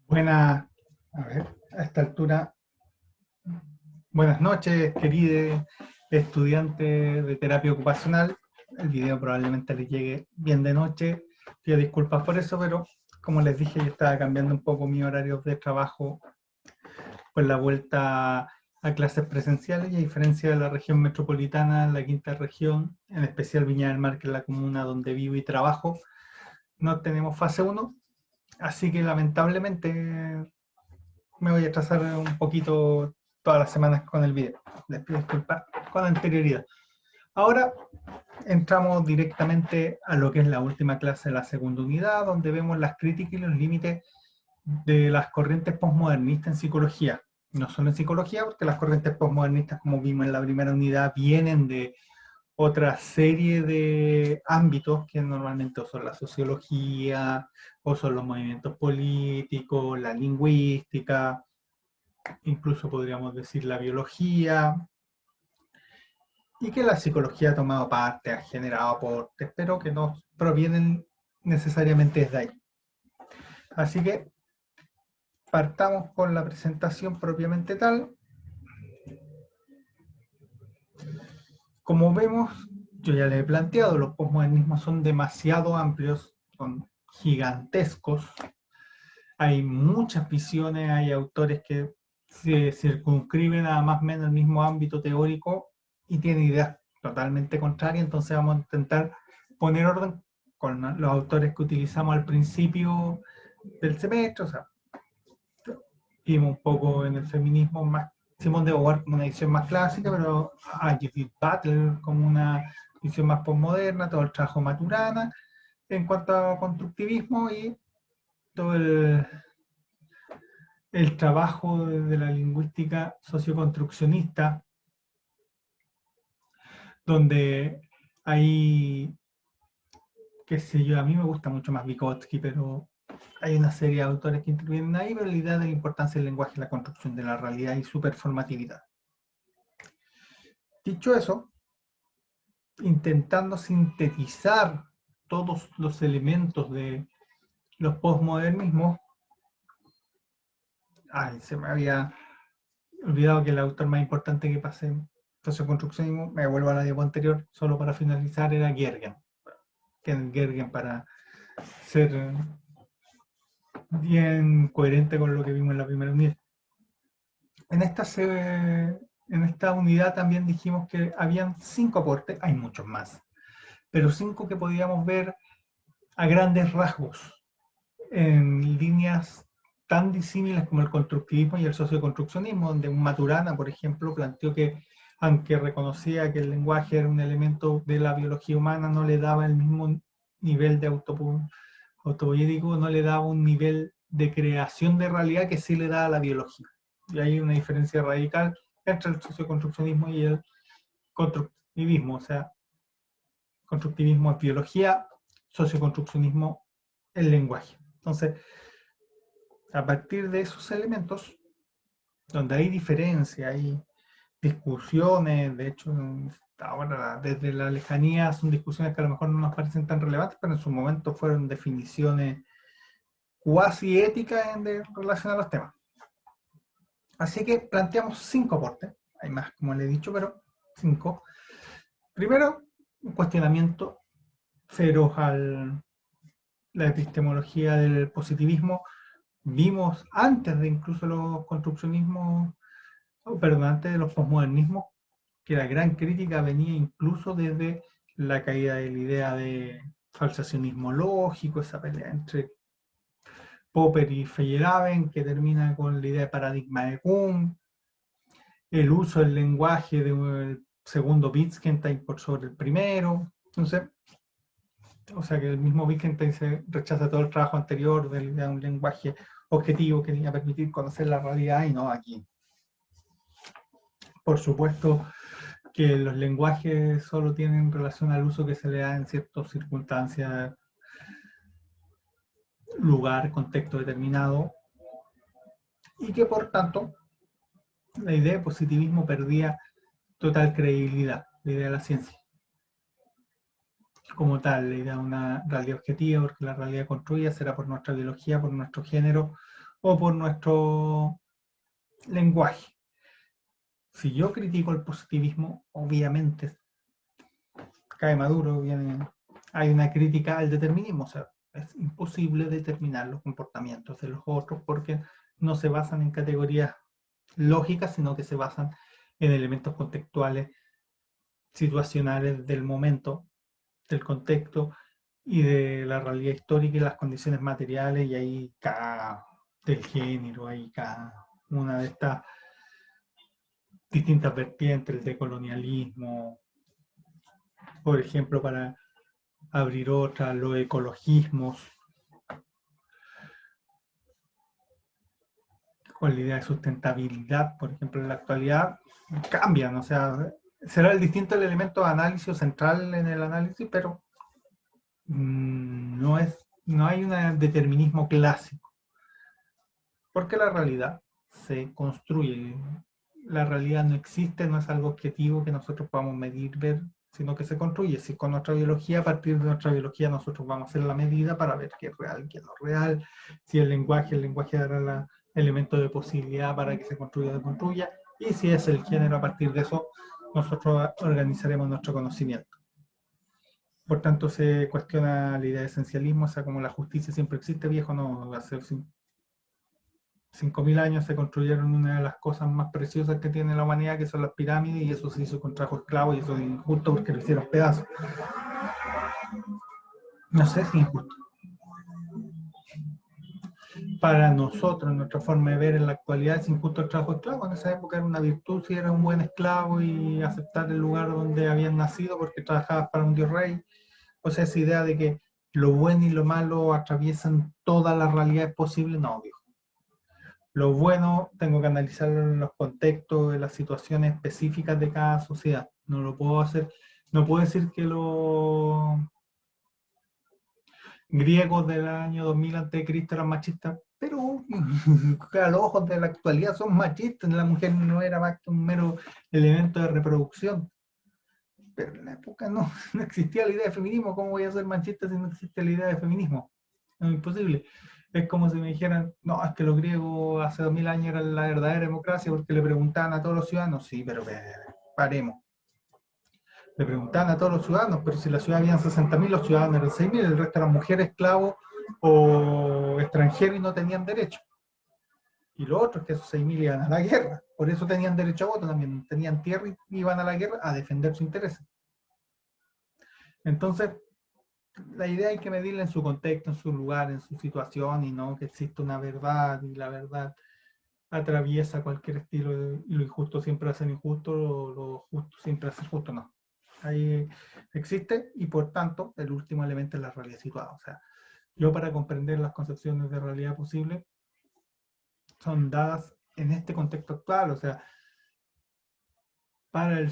Buenas, a ver, a esta altura, buenas noches, queridos estudiantes de terapia ocupacional. El video probablemente les llegue bien de noche. Pido disculpas por eso, pero como les dije, yo estaba cambiando un poco mi horario de trabajo con la vuelta a clases presenciales y a diferencia de la región metropolitana, la quinta región, en especial Viña del Mar, que es la comuna donde vivo y trabajo, no tenemos fase 1, así que lamentablemente me voy a trazar un poquito todas las semanas con el video. Les pido disculpas con anterioridad. Ahora entramos directamente a lo que es la última clase de la segunda unidad, donde vemos las críticas y los límites de las corrientes postmodernistas en psicología. No solo en psicología, porque las corrientes postmodernistas, como vimos en la primera unidad, vienen de otra serie de ámbitos que normalmente o son la sociología, o son los movimientos políticos, la lingüística, incluso podríamos decir la biología, y que la psicología ha tomado parte, ha generado aportes, pero que no provienen necesariamente desde ahí. Así que partamos con la presentación propiamente tal. Como vemos, yo ya les he planteado, los posmodernismos son demasiado amplios, son gigantescos, hay muchas visiones, hay autores que se circunscriben a más o menos el mismo ámbito teórico y tienen ideas totalmente contrarias, entonces vamos a intentar poner orden con los autores que utilizamos al principio del semestre, o sea, vimos un poco en el feminismo más Simone de Beauvoir como una edición más clásica, pero a Judith Butler como una edición más postmoderna, todo el trabajo Maturana en cuanto a constructivismo y todo el trabajo de la lingüística socioconstruccionista, donde hay, qué sé yo, a mí me gusta mucho más Vygotsky, pero hay una serie de autores que intervienen ahí, pero la idea de la importancia del lenguaje en la construcción de la realidad y su performatividad. Dicho eso, intentando sintetizar todos los elementos de los postmodernismos, se me había olvidado que el autor más importante que pasé en socioconstruccionismo, me vuelvo a la diapositiva anterior, solo para finalizar, era Gergen. Gergen, para ser bien coherente con lo que vimos en la primera unidad. En esta unidad también dijimos que habían 5 aportes, hay muchos más, pero 5 que podíamos ver a grandes rasgos, en líneas tan disímiles como el constructivismo y el socioconstruccionismo, donde un Maturana, por ejemplo, planteó que, aunque reconocía que el lenguaje era un elemento de la biología humana, no le daba el mismo nivel de autopoético, no le daba un nivel de creación de realidad que sí le da a la biología. Y hay una diferencia radical entre el socioconstruccionismo y el constructivismo, o sea, constructivismo es biología, socioconstruccionismo el lenguaje. Entonces, a partir de esos elementos, donde hay diferencia, hay discusiones, de hecho, ahora desde la lejanía son discusiones que a lo mejor no nos parecen tan relevantes, pero en su momento fueron definiciones cuasi éticas en relación a los temas. Así que planteamos 5 aportes, hay más como le he dicho, pero 5. Primero, un cuestionamiento feroz a la epistemología del positivismo. Vimos antes de incluso los construccionismos, perdón, antes de los posmodernismos, que la gran crítica venía incluso desde la caída de la idea de falsacionismo lógico, esa pelea entre Popper y Feyerabend, que termina con la idea de paradigma de Kuhn, el uso del lenguaje del segundo Wittgenstein por sobre el primero. Entonces, o sea que el mismo Wittgenstein se rechaza todo el trabajo anterior de un lenguaje objetivo que iba a permitir conocer la realidad y no aquí. Por supuesto que los lenguajes solo tienen relación al uso que se le da en ciertas circunstancias, lugar, contexto determinado, y que por tanto la idea de positivismo perdía total credibilidad, la idea de la ciencia. Como tal, la idea de una realidad objetiva, porque la realidad construida será por nuestra biología, por nuestro género o por nuestro lenguaje. Si yo critico el positivismo, obviamente cae Maduro, hay una crítica al determinismo, o sea, es imposible determinar los comportamientos de los otros porque no se basan en categorías lógicas, sino que se basan en elementos contextuales, situacionales del momento, del contexto y de la realidad histórica y las condiciones materiales, y ahí cada del género, ahí cada una de estas distintas vertientes, el decolonialismo, por ejemplo, para abrir otra, los ecologismos, con la idea de sustentabilidad, por ejemplo, en la actualidad cambian, o sea, será el distinto el elemento de análisis central en el análisis, pero no hay un determinismo clásico, porque la realidad se construye, la realidad no existe, no es algo objetivo que nosotros podamos medir, ver, sino que se construye. Si con nuestra biología, a partir de nuestra biología, nosotros vamos a hacer la medida para ver qué es real, qué no es real, si el lenguaje dará el elemento de posibilidad para que se construya, y si es el género, a partir de eso, nosotros organizaremos nuestro conocimiento. Por tanto, se cuestiona la idea de esencialismo, o sea, como la justicia siempre existe, viejo, no, hace 5.000 años se construyeron una de las cosas más preciosas que tiene la humanidad, que son las pirámides, y eso se hizo con trabajo esclavo, y eso es injusto porque lo hicieron pedazos. No sé si es injusto. Para nosotros, nuestra forma de ver en la actualidad, es injusto el trabajo esclavo. En esa época era una virtud si era un buen esclavo y aceptar el lugar donde habían nacido porque trabajabas para un dios rey. O sea, esa idea de que lo bueno y lo malo atraviesan todas las realidades posibles, no, viejo. Lo bueno tengo que analizarlo en los contextos, en las situaciones específicas de cada sociedad. No lo puedo hacer, no puedo decir que los griegos del año 2000 a.C. eran machistas, pero a los ojos de la actualidad son machistas. La mujer no era más que un mero elemento de reproducción. Pero en la época no existía la idea de feminismo. ¿Cómo voy a ser machista si no existe la idea de feminismo? Es imposible. Es como si me dijeran, no, es que los griegos hace 2000 años eran la verdadera democracia porque le preguntaban a todos los ciudadanos. Sí, pero paremos. Le preguntaban a todos los ciudadanos, pero si en la ciudad habían 60.000, los ciudadanos eran 6.000, el resto eran mujeres, esclavos o extranjeros y no tenían derecho. Y lo otro es que esos 6.000 iban a la guerra. Por eso tenían derecho a voto también. Tenían tierra y iban a la guerra a defender su interés. Entonces, la idea hay que medirla en su contexto, en su lugar, en su situación, y no que existe una verdad y la verdad atraviesa cualquier estilo y lo injusto siempre hace injusto, lo justo siempre hace justo, no. Ahí existe y por tanto el último elemento es la realidad situada. O sea, yo para comprender las concepciones de realidad posible son dadas en este contexto actual, o sea, para el,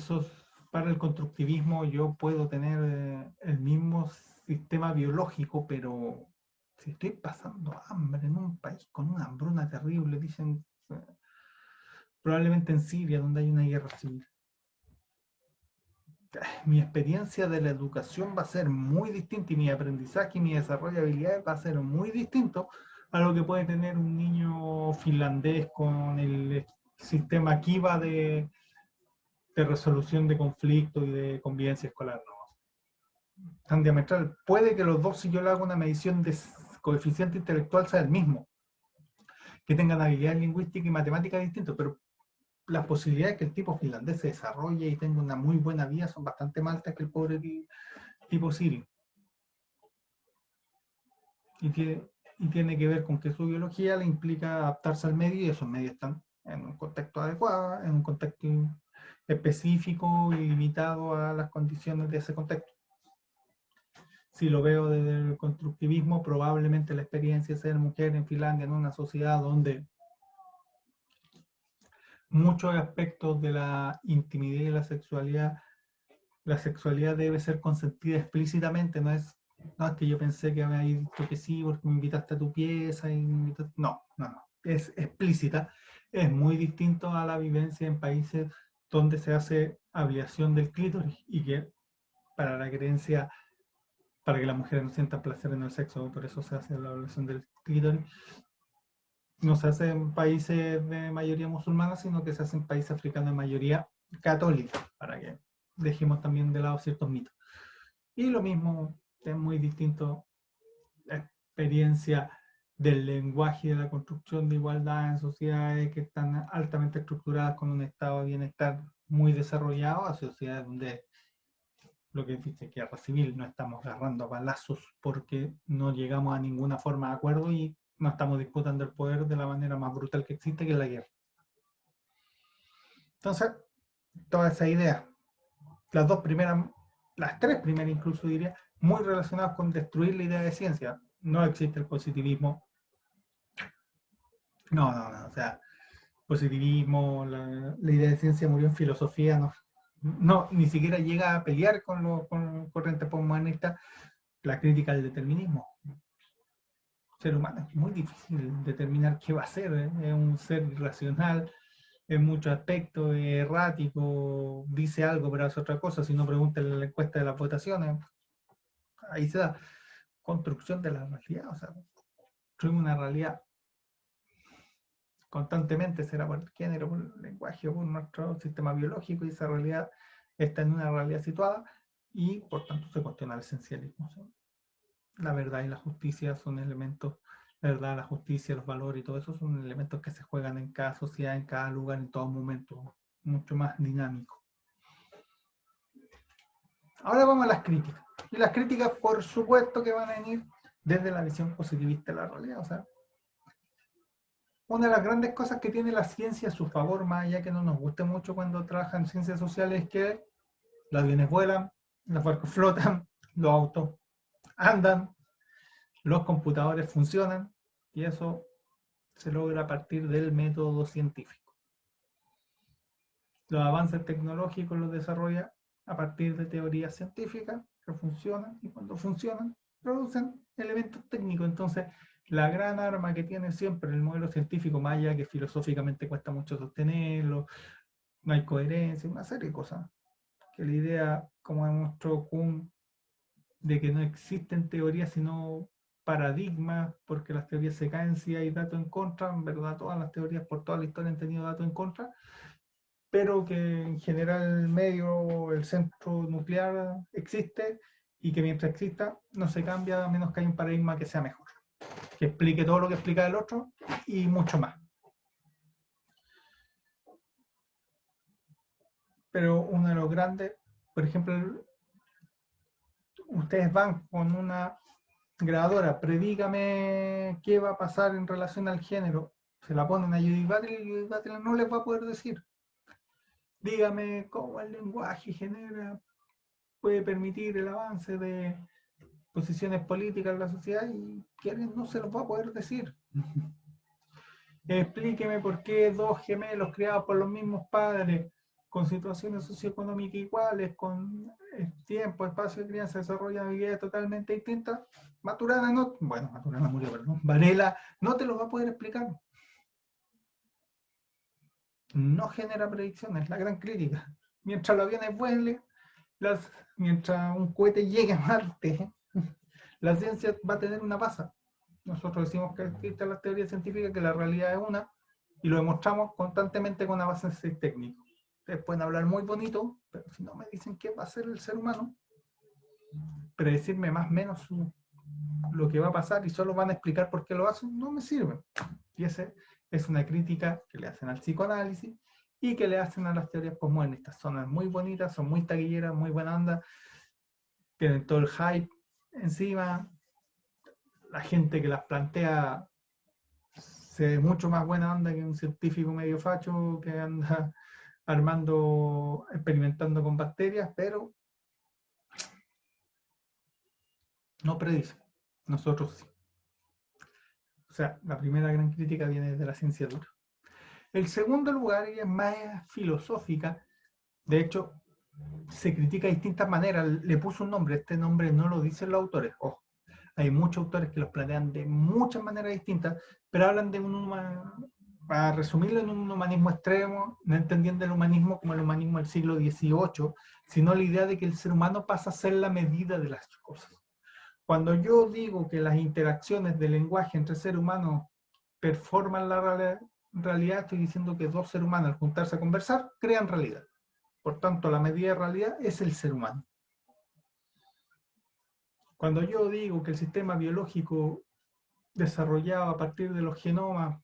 para el constructivismo yo puedo tener el mismo sistema biológico, pero si estoy pasando hambre en un país con una hambruna terrible, dicen, probablemente en Siria, donde hay una guerra civil, mi experiencia de la educación va a ser muy distinta y mi aprendizaje y mi desarrollo de habilidades va a ser muy distinto a lo que puede tener un niño finlandés con el sistema Kiva de resolución de conflictos y de convivencia escolar. No, tan diametral. Puede que los dos, si yo le hago una medición de coeficiente intelectual, sea el mismo, que tengan habilidades lingüísticas y matemáticas distintas, pero las posibilidades de que el tipo finlandés se desarrolle y tenga una muy buena vida son bastante más altas que el pobre tipo sirio. Y tiene que ver con que su biología le implica adaptarse al medio y esos medios están en un contexto adecuado, en un contexto específico y limitado a las condiciones de ese contexto. Si lo veo desde el constructivismo, probablemente la experiencia de ser mujer en Finlandia, en una sociedad donde muchos aspectos de la intimidad y la sexualidad debe ser consentida explícitamente, no es que yo pensé que me había dicho que sí porque me invitaste a tu pieza y me invitaste. No, es explícita, es muy distinto a la vivencia en países donde se hace ablación del clítoris y que para la creencia, para que las mujeres no sientan placer en el sexo, por eso se hace la ablación del clítoris. no se hace en países de mayoría musulmana, sino que se hace en países africanos de mayoría católica, para que dejemos también de lado ciertos mitos. Y lo mismo, es muy distinto la experiencia del lenguaje y de la construcción de igualdad en sociedades que están altamente estructuradas con un estado de bienestar muy desarrollado, a sociedades donde lo que dice guerra civil, no estamos agarrando balazos porque no llegamos a ninguna forma de acuerdo y no estamos disputando el poder de la manera más brutal que existe, que es la guerra. Entonces, toda esa idea, las dos primeras, las tres primeras incluso diría, muy relacionadas con destruir la idea de ciencia. No existe el positivismo. No, o sea, positivismo, la idea de ciencia murió en filosofía, no, ni siquiera llega a pelear con corrientes postmodernistas la crítica al determinismo. El ser humano es muy difícil determinar qué va a ser, ¿eh? Es un ser irracional en muchos aspectos, es errático, dice algo pero hace otra cosa. Si no, preguntan en la encuesta de las votaciones, ahí se da construcción de la realidad, o sea, construimos una realidad constantemente, será por el género, por el lenguaje o por nuestro sistema biológico, y esa realidad está en una realidad situada y por tanto se cuestiona el esencialismo. ¿Sí? La verdad y la justicia son elementos, la verdad, la justicia, los valores y todo eso son elementos que se juegan en cada sociedad, en cada lugar, en todo momento, mucho más dinámico. Ahora vamos a las críticas. Y las críticas, por supuesto, que van a venir desde la visión positivista de la realidad. O sea, una de las grandes cosas que tiene la ciencia a su favor, más allá que no nos guste mucho cuando trabajan en ciencias sociales, es que los aviones vuelan, los barcos flotan, los autos andan, los computadores funcionan, y eso se logra a partir del método científico. Los avances tecnológicos los desarrolla a partir de teorías científicas que funcionan, y cuando funcionan producen elementos técnicos. Entonces, la gran arma que tiene siempre el modelo científico, más allá que filosóficamente cuesta mucho sostenerlo, no hay coherencia, una serie de cosas, que la idea, como demostró Kuhn, de que no existen teorías sino paradigmas, porque las teorías se caen si hay datos en contra. En verdad, todas las teorías por toda la historia han tenido datos en contra, pero que en general el medio, el centro nuclear existe, y que mientras exista no se cambia a menos que haya un paradigma que sea mejor, que explique todo lo que explica el otro y mucho más. Pero uno de los grandes, por ejemplo, ustedes van con una grabadora, predígame qué va a pasar en relación al género, se la ponen a Judith Butler y Judith Butler no les va a poder decir. Dígame cómo el lenguaje puede permitir el avance de posiciones políticas en la sociedad, y quienes no se los va a poder decir. Explíqueme por qué dos gemelos criados por los mismos padres, con situaciones socioeconómicas iguales, con tiempo, espacio de crianza, desarrollan habilidades totalmente distintas. Maturana no, bueno, Maturana murió, perdón. Varela no te lo va a poder explicar. No genera predicciones, la gran crítica. Mientras los aviones vuelen, mientras un cohete llegue a Marte, la ciencia va a tener una base. Nosotros decimos que existen las teorías científicas, que la realidad es una, y lo demostramos constantemente con avances técnicos. Ustedes pueden hablar muy bonito, pero si no me dicen qué va a hacer el ser humano, predecirme más o menos lo que va a pasar y solo van a explicar por qué lo hacen, no me sirve. Y esa es una crítica que le hacen al psicoanálisis y que le hacen a las teorías postmodernistas. Son muy bonitas, son muy taquilleras, muy buena onda, tienen todo el hype encima. La gente que las plantea se ve mucho más buena onda que un científico medio facho que anda armando, experimentando con bacterias, pero no predice. Nosotros sí. O sea, la primera gran crítica viene desde la ciencia dura. El segundo lugar, y es más filosófica, de hecho, se critica de distintas maneras, le puso un nombre, este nombre no lo dicen los autores, ojo. Hay muchos autores que los plantean de muchas maneras distintas, pero hablan de para resumirlo, en un humanismo extremo, no entendiendo el humanismo como el humanismo del siglo XVIII, sino la idea de que el ser humano pasa a ser la medida de las cosas. Cuando yo digo que las interacciones de lenguaje entre seres humanos performan la realidad, estoy diciendo que dos seres humanos al juntarse a conversar crean realidad. Por tanto, la medida de realidad es el ser humano. Cuando yo digo que el sistema biológico desarrollado a partir de los genomas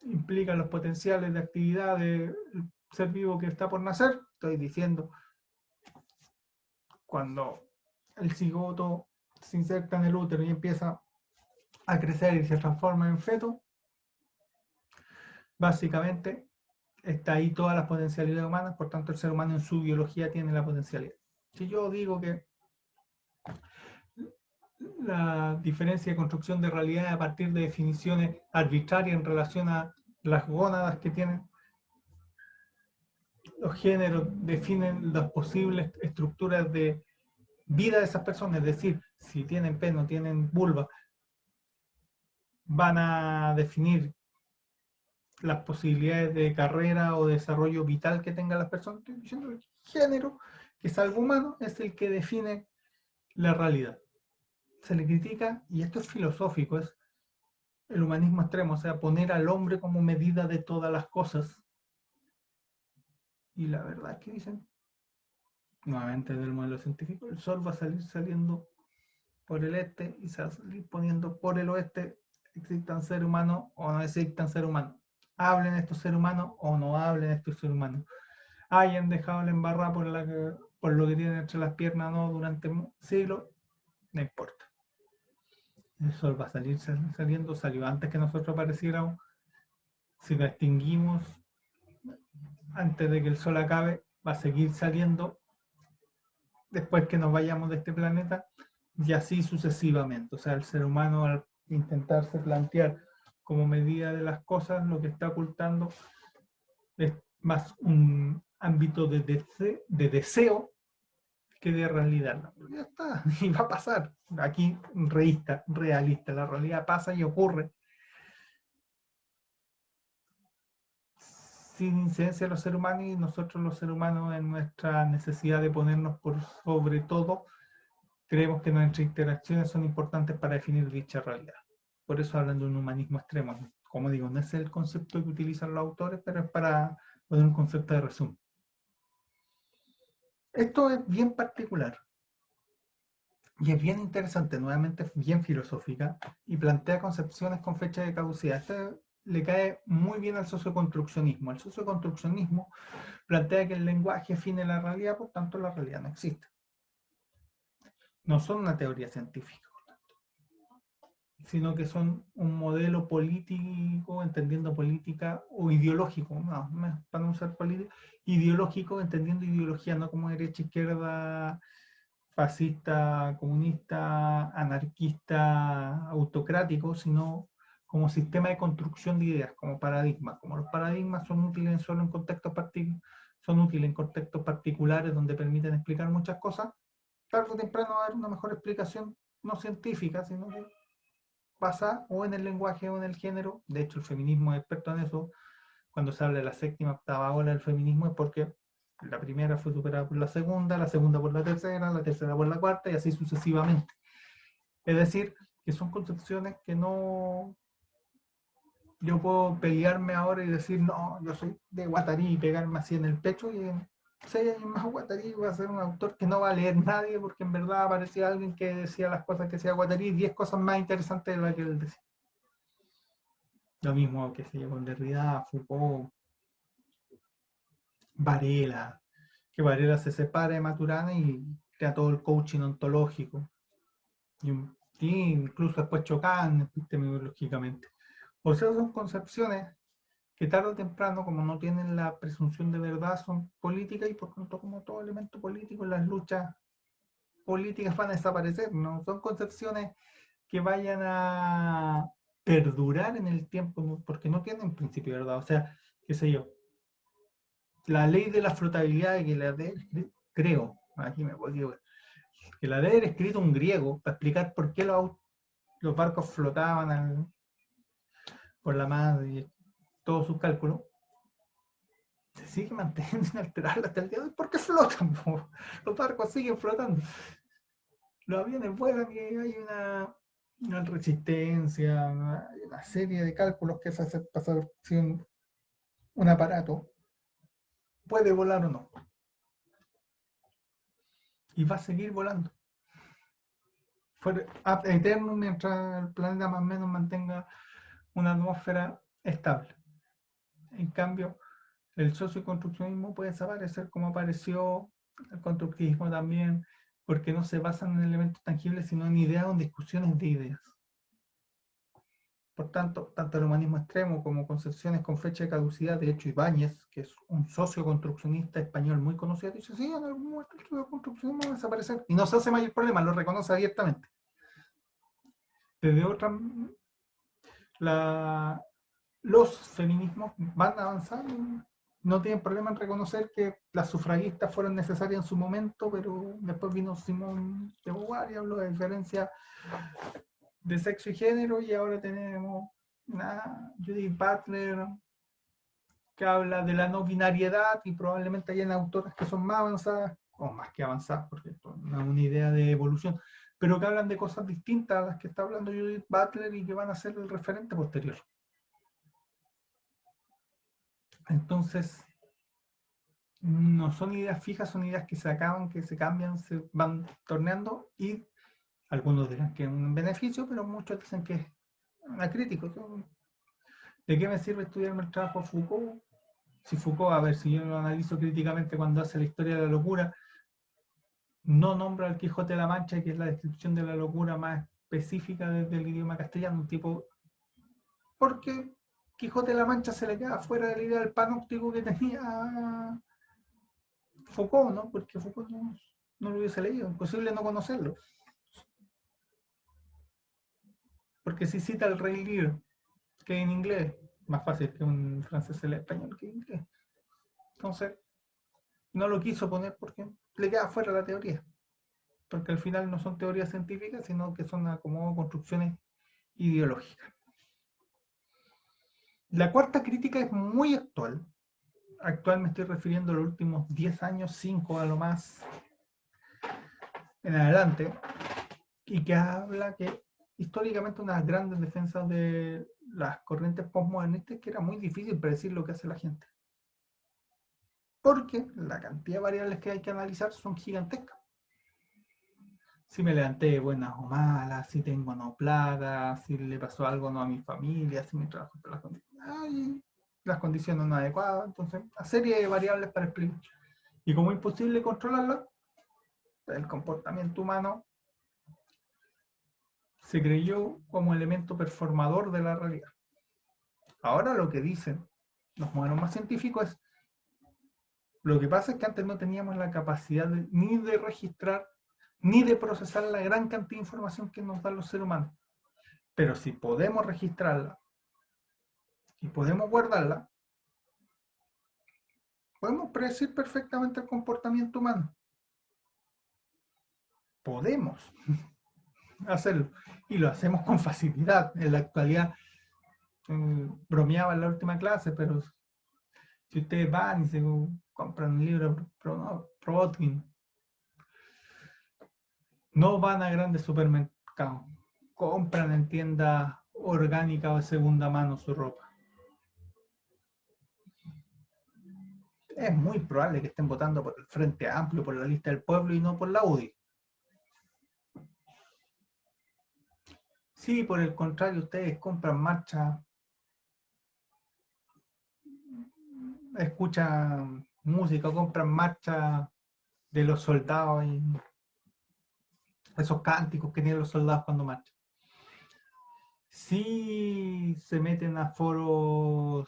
implica los potenciales de actividad del ser vivo que está por nacer, estoy diciendo cuando el cigoto se inserta en el útero y empieza a crecer y se transforma en feto, básicamente está ahí todas las potencialidades humanas, por tanto el ser humano en su biología tiene la potencialidad. Si yo digo que la diferencia de construcción de realidad a partir de definiciones arbitrarias en relación a las gónadas que tienen, los géneros definen las posibles estructuras de vida de esas personas, es decir, si tienen pene o tienen vulva, van a definir las posibilidades de carrera o desarrollo vital que tengan las personas. Estoy diciendo que el género, que es algo humano, es el que define la realidad. Se le critica, y esto es filosófico, es el humanismo extremo, o sea, poner al hombre como medida de todas las cosas. Y la verdad es que dicen, nuevamente del modelo científico, el sol va a salir saliendo por el este y se va a salir poniendo por el oeste, existan seres humanos o no existan seres humanos. Hablen estos seres humanos o no hablen estos seres humanos. Hayan dejado la embarrada por lo que tienen entre las piernas no durante siglos, no importa. El sol va a salir saliendo, salió antes que nosotros apareciéramos. Si lo extinguimos antes de que el sol acabe, va a seguir saliendo después que nos vayamos de este planeta, y así sucesivamente. O sea, el ser humano al intentarse plantear como medida de las cosas, lo que está ocultando es más un ámbito de deseo que de realidad. Ya está, y va a pasar. Aquí realista, la realidad pasa y ocurre. Sin incidencia de los seres humanos, y nosotros los seres humanos en nuestra necesidad de ponernos por sobre todo, creemos que nuestras interacciones son importantes para definir dicha realidad. Por eso hablan de un humanismo extremo. Como digo, no es el concepto que utilizan los autores, pero es para poner un concepto de resumen. Esto es bien particular y es bien interesante, nuevamente es bien filosófica y plantea concepciones con fecha de caducidad. Este le cae muy bien al socioconstruccionismo. El socioconstruccionismo plantea que el lenguaje define la realidad, por tanto la realidad no existe. No son una teoría científica, sino que son un modelo político, entendiendo política, o ideológico, no, para no usar política, ideológico, entendiendo ideología no como derecha, izquierda, fascista, comunista, anarquista, autocrático, sino como sistema de construcción de ideas, como paradigmas. Como los paradigmas son útiles solo en contextos son útiles en contextos particulares donde permiten explicar muchas cosas, tarde o temprano va a haber una mejor explicación, no científica, sino que pasa o en el lenguaje o en el género. De hecho, el feminismo es experto en eso. Cuando se habla de la séptima, octava ola del feminismo es porque la primera fue superada por la segunda por la tercera por la cuarta y así sucesivamente. Es decir, que son concepciones que no... Yo puedo pelearme ahora y decir, no, yo soy de Guattari y pegarme así en el pecho, y en 6 años más Guattari va a ser un autor que no va a leer nadie, porque en verdad aparecía alguien que decía las cosas que decía Guattari y 10 cosas más interesantes de las que él decía. Lo mismo que se yo con Derrida, Foucault, Varela, que Varela se separa de Maturana y crea todo el coaching ontológico. Y incluso después chocan epistemológicamente. O sea, son concepciones que tarde o temprano, como no tienen la presunción de verdad, son políticas y por tanto, como todo elemento político, las luchas políticas van a desaparecer. No son concepciones que vayan a perdurar en el tiempo, porque no tienen principio de verdad. O sea, qué sé yo, la ley de la flotabilidad, que la de, creo, aquí me puedo equivocar, que la de haber escrito un griego para explicar por qué los barcos flotaban por la mar y todos sus cálculos, se sigue manteniendo inalterable hasta el día de hoy porque flotan, los barcos siguen flotando. Los aviones vuelan y hay una la resistencia, una serie de cálculos que se hacen para saber si un aparato puede volar o no. Y va a seguir volando. Fue eterno mientras el planeta más o menos mantenga una atmósfera estable. En cambio, el socioconstruccionismo puede desaparecer como apareció el constructivismo también, porque no se basan en elementos tangibles, sino en ideas o en discusiones de ideas. Por tanto, tanto el humanismo extremo como concepciones con fecha de caducidad, de hecho Ibáñez, que es un socioconstruccionista español muy conocido, dice, sí, en algún momento el socioconstruccionismo va a desaparecer. Y no se hace mayor problema, lo reconoce abiertamente. Desde otra, los feminismos van avanzando, no tienen problema en reconocer que las sufragistas fueron necesarias en su momento, pero después vino Simone de Beauvoir y habló de diferencia de sexo y género, y ahora tenemos una Judith Butler que habla de la no binariedad, y probablemente hayan autoras que son más avanzadas, o más que avanzadas, porque esto no es una idea de evolución, pero que hablan de cosas distintas a las que está hablando Judith Butler y que van a ser el referente posterior. Entonces, no son ideas fijas, son ideas que se acaban, que se cambian, se van torneando, y algunos dirán que es un beneficio, pero muchos dicen que es una crítica. ¿De qué me sirve estudiarme el trabajo de Foucault? Si Foucault, a ver, si yo lo analizo críticamente cuando hace la historia de la locura, no nombra al Quijote de la Mancha, que es la descripción de la locura más específica desde el idioma castellano, tipo, porque Quijote de la Mancha se le queda fuera de la idea del panóptico que tenía Foucault, ¿no? Porque Foucault no lo hubiese leído, imposible no conocerlo. Porque si cita el Rey Lear, que en inglés, más fácil que un francés el español que en inglés. Entonces, no lo quiso poner porque le queda fuera la teoría. Porque al final no son teorías científicas, sino que son como construcciones ideológicas. La cuarta crítica es muy actual. Actual me estoy refiriendo a los últimos 10 años, 5 a lo más en adelante, y que habla que históricamente una de las grandes defensas de las corrientes postmodernistas es que era muy difícil predecir lo que hace la gente. Porque la cantidad de variables que hay que analizar son gigantescas. Si me levanté buenas o malas, si tengo o no plagas, si le pasó algo o no a mi familia, si mi trabajo está las condiciones no adecuadas. Entonces, una serie de variables para explicar. Y como es imposible controlarlas, el comportamiento humano se creyó como elemento performador de la realidad. Ahora lo que dicen los modelos más científicos es, lo que pasa es que antes no teníamos la capacidad ni de registrar ni de procesar la gran cantidad de información que nos dan los seres humanos. Pero si podemos registrarla y podemos guardarla, podemos predecir perfectamente el comportamiento humano. Podemos hacerlo. Y lo hacemos con facilidad. En la actualidad, bromeaba en la última clase, pero si ustedes van y se compran un libro Kropotkin, no van a grandes supermercados, compran en tiendas orgánicas o de segunda mano su ropa. Es muy probable que estén votando por el Frente Amplio, por la lista del pueblo y no por la UDI. Si por el contrario ustedes compran marcha, escuchan música, compran marcha de los soldados y esos cánticos que tienen los soldados cuando marchan. Si se meten a foros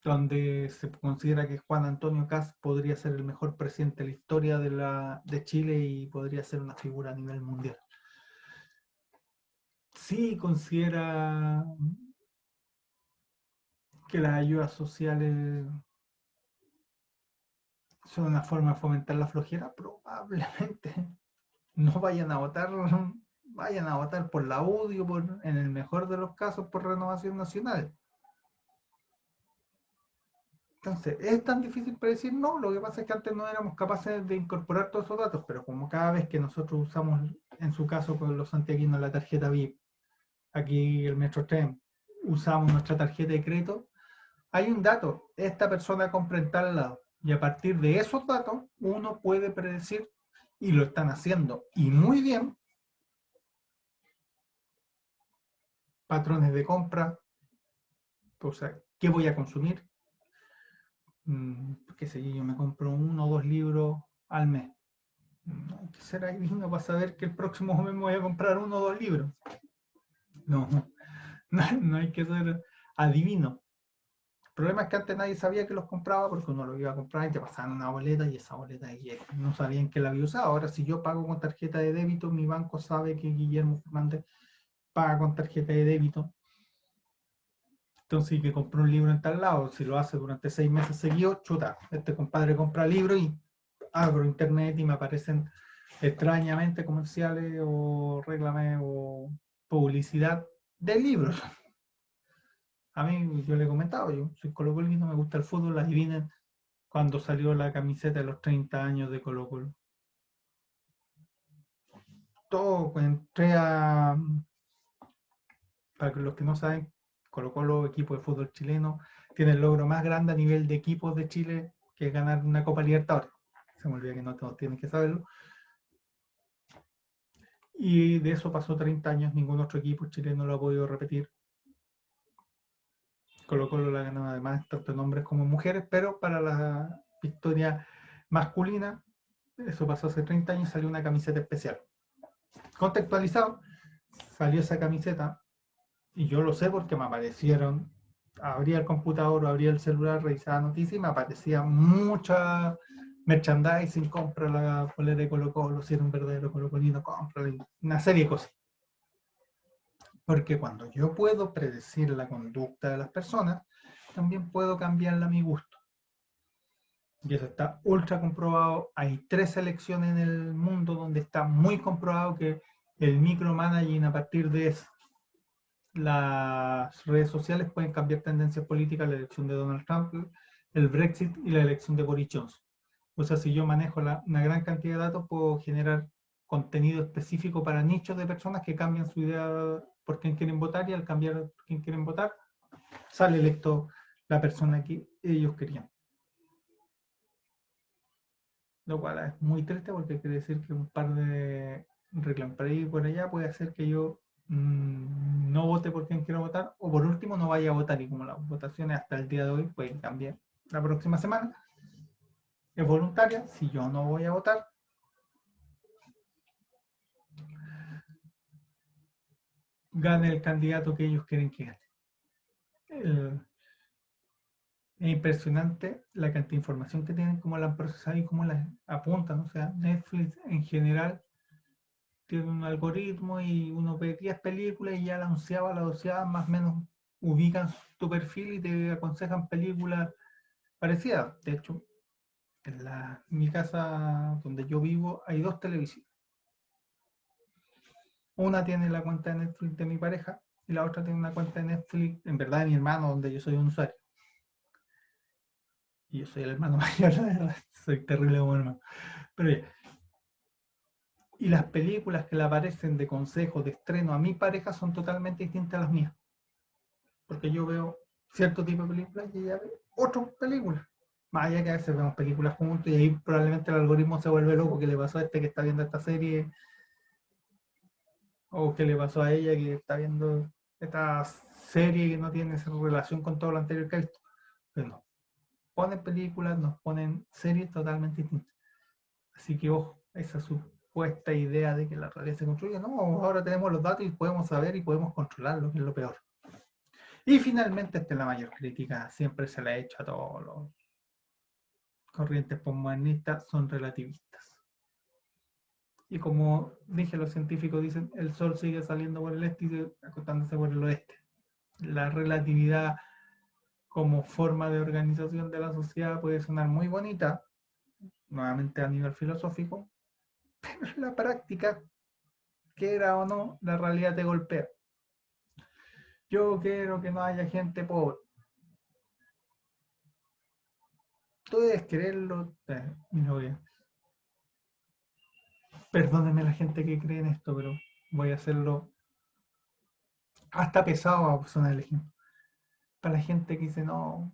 donde se considera que Juan Antonio Cast podría ser el mejor presidente de la historia de Chile y podría ser una figura a nivel mundial. Si considera que las ayudas sociales son una forma de fomentar la flojera, probablemente no vayan a votar por la UDI o en el mejor de los casos por Renovación Nacional. Entonces, ¿es tan difícil predecir? No, lo que pasa es que antes no éramos capaces de incorporar todos esos datos, pero como cada vez que nosotros usamos, en su caso con los santiaguinos, la tarjeta VIP, aquí el Metro Tren, usamos nuestra tarjeta de crédito, hay un dato, esta persona compra en tal lado, y a partir de esos datos uno puede predecir, y lo están haciendo, y muy bien, patrones de compra, o sea, ¿qué voy a consumir? Qué sé yo me compro 1 o 2 libros al mes. No hay que ser adivino para saber que el próximo mes me voy a comprar 1 o 2 libros. No, no hay que ser adivino. El problema es que antes nadie sabía que los compraba porque uno los iba a comprar y te pasaban una boleta y esa boleta no sabían que la había usado. Ahora, si yo pago con tarjeta de débito, mi banco sabe que Guillermo Fernández paga con tarjeta de débito. Entonces, que compró un libro en tal lado, si lo hace durante 6 meses seguidos, chuta, este compadre compra libros y abro internet y me aparecen extrañamente comerciales o reclame o publicidad de libros. A mí, yo le he comentado, yo soy colocolino, me gusta el fútbol, adivinen cuando salió la camiseta de los 30 años de Colo Colo. Todo, pues, entré a, para los que no saben, Colo Colo, equipo de fútbol chileno, tiene el logro más grande a nivel de equipos de Chile, que es ganar una Copa Libertadores. Se me olvida que no todos tienen que saberlo. Y de eso pasó 30 años, ningún otro equipo chileno lo ha podido repetir. Colo Colo la ganó además tanto en hombres como en mujeres, pero para la victoria masculina, eso pasó hace 30 años, salió una camiseta especial. Contextualizado, salió esa camiseta, y yo lo sé porque me aparecieron, abría el computador o abría el celular, revisaba noticias y me aparecía mucha merchandising, compra la polera de Colo Colo, si era un verdadero colocolino, compra una serie de cosas. Porque cuando yo puedo predecir la conducta de las personas, también puedo cambiarla a mi gusto. Y eso está ultra comprobado. Hay 3 selecciones en el mundo donde está muy comprobado que el micromanaging a partir de las redes sociales pueden cambiar tendencias políticas, la elección de Donald Trump, el Brexit y la elección de Boris Johnson. O sea, si yo manejo una gran cantidad de datos, puedo generar contenido específico para nichos de personas que cambian su idea por quién quieren votar, y al cambiar por quién quieren votar, sale electo la persona que ellos querían. Lo cual es muy triste porque quiere decir que un par de reclamos por ahí y por allá puede hacer que yo no vote por quien quiero votar, o por último no vaya a votar, y como las votaciones hasta el día de hoy pueden cambiar la próxima semana, es voluntaria. Si yo no voy a votar, gane el candidato que ellos quieren que gane. Es impresionante la cantidad de información que tienen, cómo la han procesado y cómo la apuntan. O sea, Netflix en general tiene un algoritmo y uno ve 10 películas y ya la onceava, la doceava más o menos ubican tu perfil y te aconsejan películas parecidas. De hecho, en mi casa donde yo vivo hay 2 televisiones. Una tiene la cuenta de Netflix de mi pareja y la otra tiene una cuenta de Netflix, en verdad, de mi hermano, donde yo soy un usuario. Y yo soy el hermano mayor, la verdad. Soy terrible como hermano. Pero ya. Y las películas que le aparecen de consejo, de estreno a mi pareja son totalmente distintas a las mías. Porque yo veo cierto tipo de películas y ella ve otras películas. Más allá que a veces vemos películas juntos y ahí probablemente el algoritmo se vuelve loco. ¿Qué le pasó a este que está viendo esta serie? ¿O qué le pasó a ella que está viendo esta serie que no tiene esa relación con todo lo anterior que ha visto? Pero no. Ponen películas, nos ponen series totalmente distintas. Así que ojo, esa supuesta idea de que la realidad se construye, no, ahora tenemos los datos y podemos saber y podemos controlarlo, que es lo peor. Y finalmente, esta es la mayor crítica, siempre se la ha hecho a todos los corrientes postmodernistas, son relativistas. Y como dije, los científicos dicen, el sol sigue saliendo por el este y acostándose por el oeste. La relatividad como forma de organización de la sociedad puede sonar muy bonita, nuevamente a nivel filosófico, pero en la práctica, quiera o no, la realidad te golpea. Yo quiero que no haya gente pobre. tú debes quererlo. No voy a- Perdónenme la gente que cree en esto, pero voy a hacerlo hasta pesado a personas elegidas. Para la gente que dice no,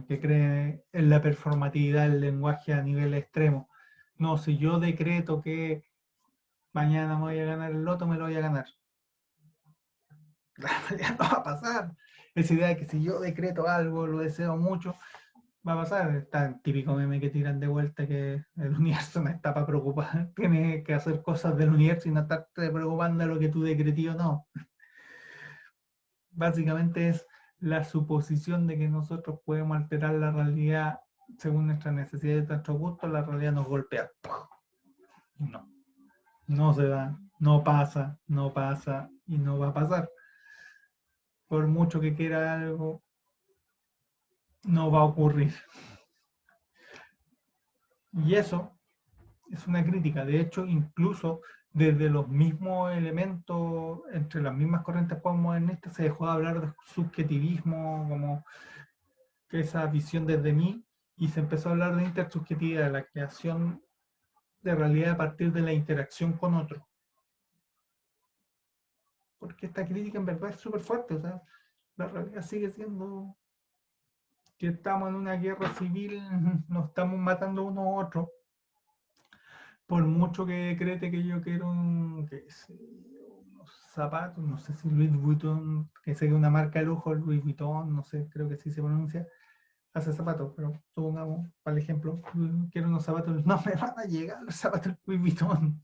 que cree en la performatividad del lenguaje a nivel extremo. No, si yo decreto que mañana me voy a ganar el loto, me lo voy a ganar. La realidad no va a pasar. Esa idea de que si yo decreto algo, lo deseo mucho, va a pasar. Está el típico meme que tiran de vuelta que el universo no está para preocupar. Tiene que hacer cosas del universo y no estarte preocupando de lo que tú decretí o no. Básicamente es la suposición de que nosotros podemos alterar la realidad según nuestras necesidades y nuestros gustos, la realidad nos golpea. No, no se da, no pasa y no va a pasar. Por mucho que quiera algo, no va a ocurrir. Y eso es una crítica. De hecho, incluso desde los mismos elementos, entre las mismas corrientes postmodernistas, se dejó de hablar de subjetivismo, como que esa visión desde mí, y se empezó a hablar de intersubjetividad, de la creación de realidad a partir de la interacción con otro. Porque esta crítica en verdad es súper fuerte, o sea, la realidad sigue siendo que estamos en una guerra civil, nos estamos matando uno a otro. Por mucho que decrete que yo quiero unos zapatos, no sé si Louis Vuitton, que sea una marca de lujo, Louis Vuitton, no sé, creo que así se pronuncia, hace zapatos, pero supongamos, para el ejemplo, quiero unos zapatos, no me van a llegar los zapatos Louis Vuitton.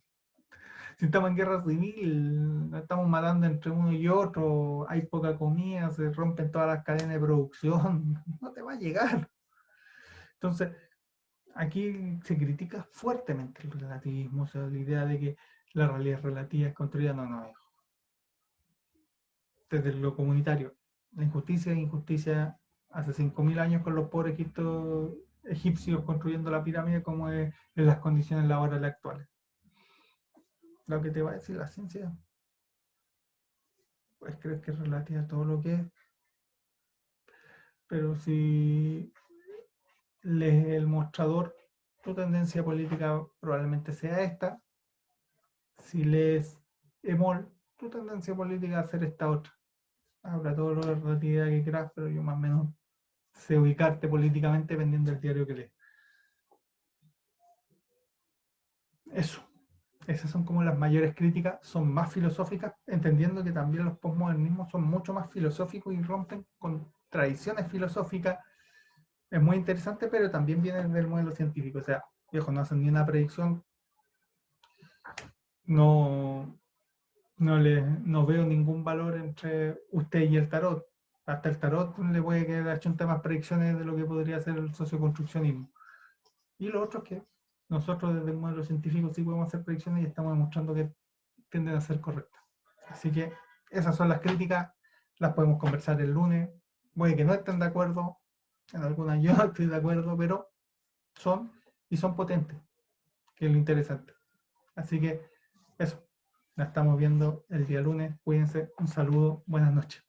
Si estamos en guerra civil, nos estamos matando entre uno y otro, hay poca comida, se rompen todas las cadenas de producción, no te va a llegar. Entonces, aquí se critica fuertemente el relativismo, o sea, la idea de que la realidad es relativa, es construida, no, desde lo comunitario. La injusticia es injusticia hace 5.000 años con los pobres egipcios construyendo la pirámide como es en las condiciones laborales actuales. Lo que te va a decir la ciencia, pues crees que es relativa a todo lo que es, pero si lees el mostrador, tu tendencia política probablemente sea esta. Si lees Emol, tu tendencia política va a ser esta otra. Habrá todo lo de relatividad que quieras, pero yo más o menos sé ubicarte políticamente dependiendo del diario que lees. Eso. Esas son como las mayores críticas, son más filosóficas, entendiendo que también los postmodernismos son mucho más filosóficos y rompen con tradiciones filosóficas. Es muy interesante, pero también vienen del modelo científico. O sea, viejo, no hacen ni una predicción, no, no veo ningún valor entre usted y el tarot. Hasta el tarot le puede quedar achuntar más predicciones de lo que podría ser el socioconstruccionismo. Y lo otro es que nosotros desde el modelo científico sí podemos hacer predicciones y estamos demostrando que tienden a ser correctas. Así que esas son las críticas, las podemos conversar el lunes. Puede que no estén de acuerdo, en algunas yo no estoy de acuerdo, pero son y son potentes, que es lo interesante. Así que eso, la estamos viendo el día lunes. Cuídense, un saludo, buenas noches.